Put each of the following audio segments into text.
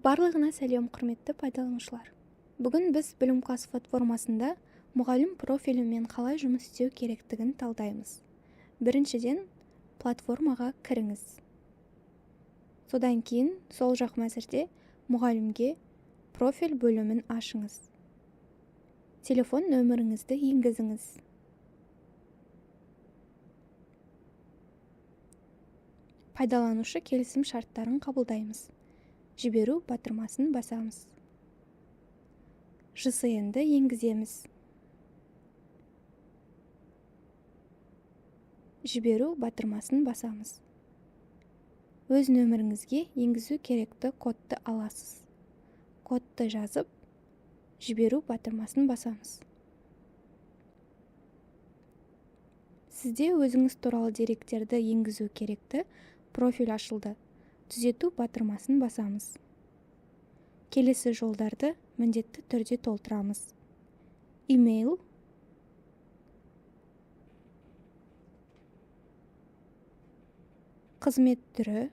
Барлығына сәлем, құрметті пайдаланушылар. Бүгін біз білім класс платформасында мұғалім профилімен қалай жұмыс істеу керектігін талдаймыз. Біріншіден, платформаға кіріңіз. Содан кейін сол жақ мәзірде мұғалімге профиль бөлімін ашыңыз. Телефон нөміріңізді енгізіңіз. Пайдаланушы келісім шарттарын қабылдаймыз. Жіберу батырмасын басамыз. ЖСН-ді енгіземіз. Жіберу батырмасын басамыз. Өз нөміріңізге енгізу керекті кодты аласыз. Кодты жазып, жіберу батырмасын басамыз. Сізде өзіңіз туралы деректерді енгізу керекті профиль ашылды. Түзету батырмасын басамыз. Келесі жолдарды міндетті түрде толтырамыз. Имейл, қызмет түрі,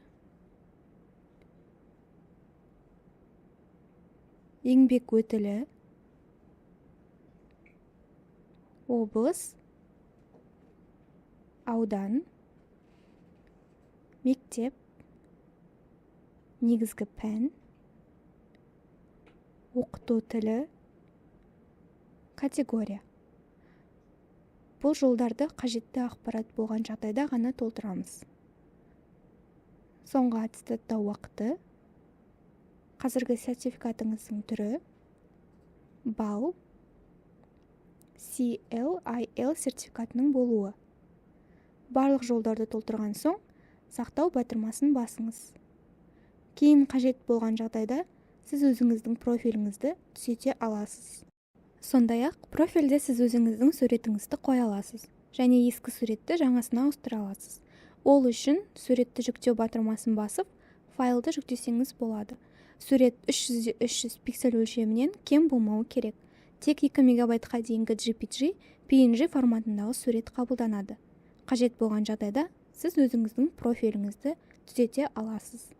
еңбек өтілі, облыс, аудан, мектеп, негізгі пән, оқыту тілі, категория. Бұл жолдарды қажетті ақпарат болған жағдайда ғана толтырамыз. Соңғы аттестаттау уақыты, қазіргі сертификатыңыздың түрі, балл, CLIL сертификатының болуы. Барлық жолдарды толтырған соң, сақтау батырмасын басыңыз. Кейін қажет болған жағдайда, сіз өзіңіздің профиліңізді түзете аласыз. Сондай-ақ, профильде сіз өзіңіздің суретіңізді қоя аласыз, және ескі суретті жаңасына ауыстыра аласыз. Ол үшін суретті жүктеу батырмасын басып, файлды жүктесеңіз болады. Сурет 300x300 пиксель өлшемінен кем болмауы керек. Тек 2 мегабайтқа дейінгі JPG, PNG форматындағы сурет қабылданады. Қажет болған жағдайда, сіз өзіңіздің профиліңізді түзете аласыз.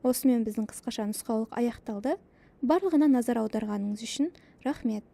Осымен біздің қысқаша нұсқаулық аяқталды. Барлығына назар аударғаныңыз үшін рахмет.